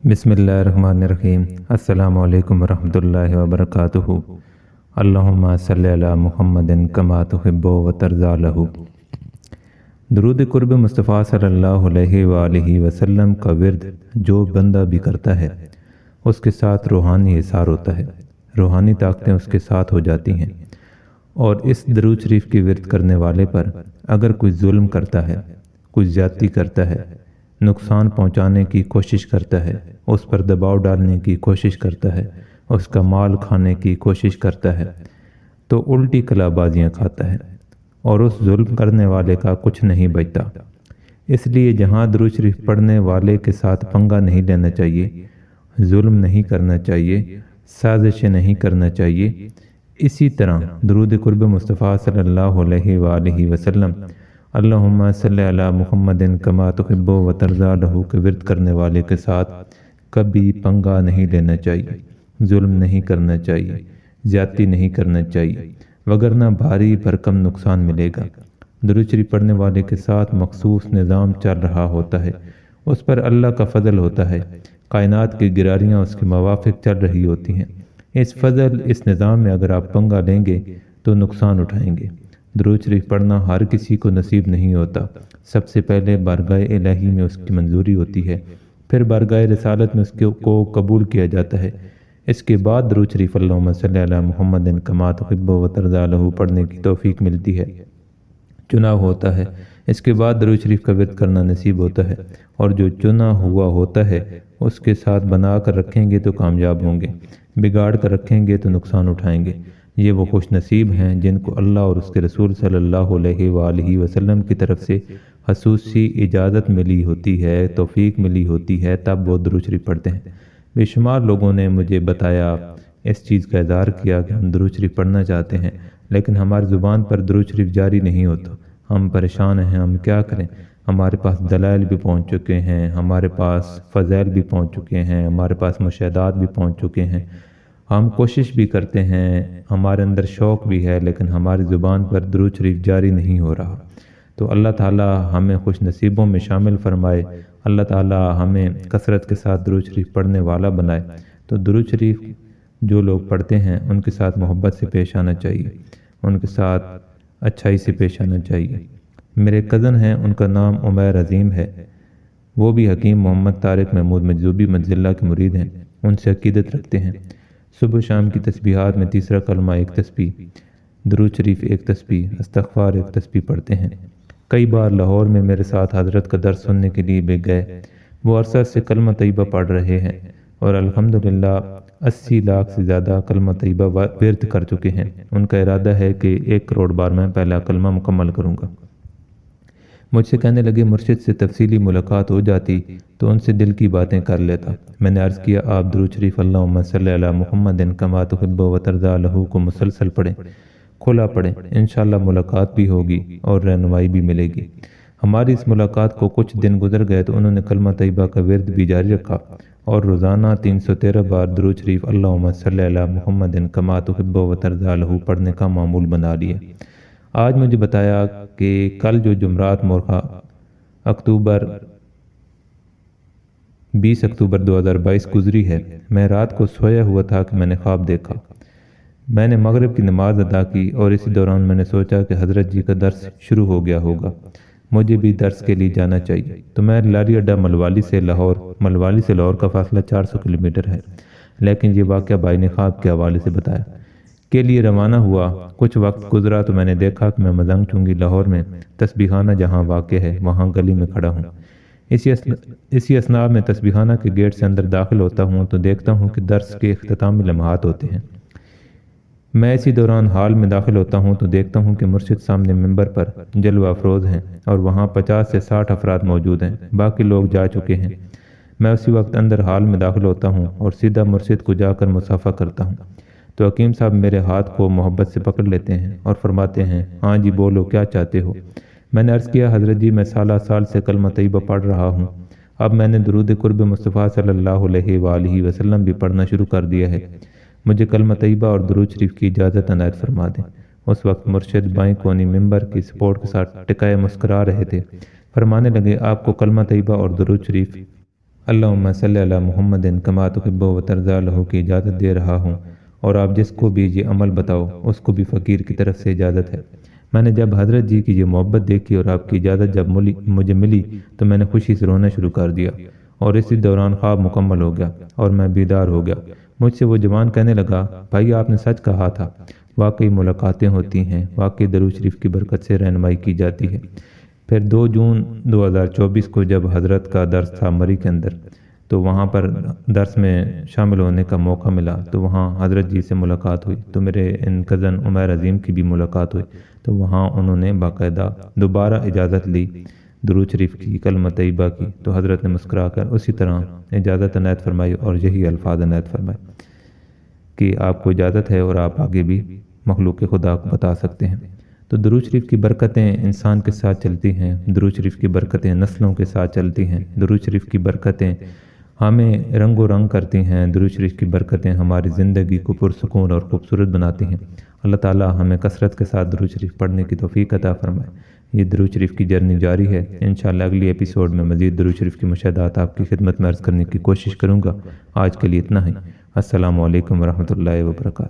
بسم اللہ الرحمن الرحیم۔ السلام علیکم ورحمۃ اللہ وبرکاتہ۔ اللہم صلی علی محمد کما تحب و ترضی لہ۔ درود قرب مصطفیٰ صلی اللہ علیہ وآلہ وسلم کا ورد جو بندہ بھی کرتا ہے اس کے ساتھ روحانی اثار ہوتا ہے، روحانی طاقتیں اس کے ساتھ ہو جاتی ہیں، اور اس درود شریف کی ورد کرنے والے پر اگر کوئی ظلم کرتا ہے، کوئی زیادتی کرتا ہے، نقصان پہنچانے کی کوشش کرتا ہے، اس پر دباؤ ڈالنے کی کوشش کرتا ہے، اس کا مال کھانے کی کوشش کرتا ہے، تو الٹی کلا بازیاں کھاتا ہے اور اس ظلم کرنے والے کا کچھ نہیں بچتا۔ اس لیے جہاں درود شریف پڑھنے والے کے ساتھ پنگا نہیں لینا چاہیے، ظلم نہیں کرنا چاہیے، سازشیں نہیں کرنا چاہیے، اسی طرح درود قرب مصطفیٰ صلی اللہ علیہ وآلہ وسلم اللہم صلی علی محمد کما تحب و ترضی لہ کے ورد کرنے والے کے ساتھ کبھی پنگا نہیں لینا چاہیے، ظلم نہیں کرنا چاہیے، زیادتی نہیں کرنا چاہیے، وگرنہ بھاری بھرکم نقصان ملے گا۔ درود شریف پڑھنے والے کے ساتھ مخصوص نظام چل رہا ہوتا ہے، اس پر اللہ کا فضل ہوتا ہے، کائنات کی گراریاں اس کے موافق چل رہی ہوتی ہیں۔ اس فضل، اس نظام میں اگر آپ پنگا لیں گے تو نقصان اٹھائیں گے۔ درود شریف پڑھنا ہر کسی کو نصیب نہیں ہوتا۔ سب سے پہلے بارگاہ الہی میں اس کی منظوری ہوتی ہے، پھر بارگاہ رسالت میں اس کو قبول کیا جاتا ہے، اس کے بعد درود شریف اللہم صلی علی محمد کما تحب و ترضی لہ پڑھنے کی توفیق ملتی ہے، چنا ہوتا ہے۔ اس کے بعد درود شریف کا ورد کرنا نصیب ہوتا ہے، اور جو چنا ہوا ہوتا ہے اس کے ساتھ بنا کر رکھیں گے تو کامیاب ہوں گے، بگاڑ کر رکھیں گے تو نقصان اٹھائیں گے۔ یہ وہ خوش نصیب ہیں جن کو اللہ اور اس کے رسول صلی اللہ علیہ وآلہ وسلم کی طرف سے خصوصی اجازت ملی ہوتی ہے، توفیق ملی ہوتی ہے، تب وہ درود شریف پڑھتے ہیں۔ بے شمار لوگوں نے مجھے بتایا، اس چیز کا اظہار کیا کہ ہم درود شریف پڑھنا چاہتے ہیں لیکن ہماری زبان پر درود شریف جاری نہیں ہوتا، ہم پریشان ہیں، ہم کیا کریں؟ ہمارے پاس دلائل بھی پہنچ چکے ہیں، ہمارے پاس فضائل بھی پہنچ چکے ہیں، ہمارے پاس مشاہدات بھی پہنچ چکے ہیں، ہم کوشش بھی کرتے ہیں، ہمارے اندر شوق بھی ہے، لیکن ہماری زبان پر درود شریف جاری نہیں ہو رہا۔ تو اللہ تعالی ہمیں خوش نصیبوں میں شامل فرمائے، اللہ تعالی ہمیں کثرت کے ساتھ درود شریف پڑھنے والا بنائے۔ تو درود شریف جو لوگ پڑھتے ہیں ان کے ساتھ محبت سے پیش آنا چاہیے، ان کے ساتھ اچھائی سے پیش آنا چاہیے۔ میرے کزن ہیں، ان کا نام عمیر عظیم ہے، وہ بھی حکیم محمد طارق محمود مجذوبی مجزلہ کے مرید ہیں، ان سے عقیدت رکھتے ہیں۔ صبح شام کی تسبیحات میں تیسرا کلمہ ایک تسبیح، درود شریف ایک تسبیح، استغفار ایک تسبیح پڑھتے ہیں۔ کئی بار لاہور میں میرے ساتھ حضرت کا درس سننے کے لیے بھی گئے، وہ عرصہ سے کلمہ طیبہ پڑھ رہے ہیں اور الحمدللہ 80 لاکھ سے زیادہ کلمہ طیبہ ورد کر چکے ہیں۔ ان کا ارادہ ہے کہ 1 کروڑ بار میں پہلا کلمہ مکمل کروں گا۔ مجھ سے کہنے لگے مرشد سے تفصیلی ملاقات ہو جاتی تو ان سے دل کی باتیں کر لیتا۔ میں نے عرض کیا آپ درود شریف اللہم صلی علی محمد کما تحب و ترضی لہ کو مسلسل پڑھیں، کھلا پڑھیں، انشاءاللہ ملاقات بھی ہوگی اور رہنمائی بھی ملے گی۔ ہماری اس ملاقات کو کچھ دن گزر گئے تو انہوں نے کلمہ طیبہ کا ورد بھی جاری رکھا اور روزانہ 313 بار درود شریف اللہم صلی علی محمد کما تحب و ترضی لہ پڑھنے کا معمول بنا لیا۔ آج مجھے بتایا کہ کل جو جمعرات مورخہ 20 اکتوبر 2022 گزری ہے، میں رات کو سویا ہوا تھا کہ میں نے خواب دیکھا۔ میں نے مغرب کی نماز ادا کی اور اسی دوران میں نے سوچا کہ حضرت جی کا درس شروع ہو گیا ہوگا، مجھے بھی درس کے لیے جانا چاہیے۔ تو میں لاری اڈا ملوالی سے لاہور کا فاصلہ 400 کلومیٹر ہے، لیکن یہ واقعہ بھائی نے خواب کے حوالے سے بتایا کے لیے روانہ ہوا۔ کچھ وقت گزرا تو میں نے دیکھا کہ میں مزنگ چنگی لاہور میں تسبیحانہ جہاں واقع ہے وہاں گلی میں کھڑا ہوں۔ اسی اثناء میں تسبیحانہ کے گیٹ سے اندر داخل ہوتا ہوں تو دیکھتا ہوں کہ درس کے اختتامی لمحات ہوتے ہیں۔ میں اسی دوران ہال میں داخل ہوتا ہوں تو دیکھتا ہوں کہ مرشد سامنے ممبر پر جلوہ افروز ہیں اور وہاں 50 سے 60 افراد موجود ہیں، باقی لوگ جا چکے ہیں۔ میں اسی وقت اندر ہال میں داخل ہوتا ہوں اور سیدھا مرشد کو جا کر مصافحہ کرتا ہوں تو حکیم صاحب میرے ہاتھ کو محبت سے پکڑ لیتے ہیں اور فرماتے ہیں ہاں جی بولو کیا چاہتے ہو؟ میں نے عرض کیا حضرت جی میں سال سے کلمہ طیبہ پڑھ رہا ہوں، اب میں نے درود قرب مصطفیٰ صلی اللہ علیہ وآلہ وسلم بھی پڑھنا شروع کر دیا ہے، مجھے کلمہ طیبہ اور درود شریف کی اجازت عنایت فرما دیں۔ اس وقت مرشد بائیں کونی ممبر کی سپورٹ کے ساتھ ٹکائے مسکرا رہے تھے، فرمانے لگے آپ کو کلمہ طیبہ اور درود شریف اللہم صلی علی محمد کما تحب و ترضی لہ کی اجازت دے رہا ہوں، اور آپ جس کو بھی یہ عمل بتاؤ اس کو بھی فقیر کی طرف سے اجازت ہے۔ میں نے جب حضرت جی کی یہ محبت دیکھی اور آپ کی اجازت جب مجھے ملی تو میں نے خوشی سے رونا شروع کر دیا، اور اسی دوران خواب مکمل ہو گیا اور میں بیدار ہو گیا۔ مجھ سے وہ جوان کہنے لگا، بھائی آپ نے سچ کہا تھا، واقعی ملاقاتیں ہوتی ہیں، واقعی درود شریف کی برکت سے رہنمائی کی جاتی ہے۔ پھر 2 جون 2024 کو جب حضرت کا درس تھا مری کے اندر، تو وہاں پر درس میں شامل ہونے کا موقع ملا، تو وہاں حضرت جی سے ملاقات ہوئی، تو میرے ان کزن عمیر عظیم کی بھی ملاقات ہوئی، تو وہاں انہوں نے باقاعدہ دوبارہ اجازت لی درود شریف کی، کلمہ طیبہ کی، تو حضرت نے مسکرا کر اسی طرح اجازت عنایت فرمائی اور یہی الفاظ عنایت فرمائے کہ آپ کو اجازت ہے اور آپ آگے بھی مخلوق خدا کو بتا سکتے ہیں۔ تو درود شریف کی برکتیں انسان کے ساتھ چلتی ہیں، درود شریف کی برکتیں نسلوں کے ساتھ چلتی ہیں، درود شریف کی برکتیں ہمیں رنگ و رنگ کرتی ہیں، درود شریف کی برکتیں ہماری زندگی کو پرسکون اور خوبصورت بناتی ہیں۔ اللہ تعالی ہمیں کثرت کے ساتھ درود شریف پڑھنے کی توفیق عطا فرمائے۔ یہ درود شریف کی جرنی جاری ہے، انشاءاللہ اگلی ایپیسوڈ میں مزید درود شریف کی مشاہدات آپ کی خدمت میں عرض کرنے کی کوشش کروں گا۔ آج کے لیے اتنا ہی۔ السلام علیکم ورحمۃ اللہ وبرکاتہ۔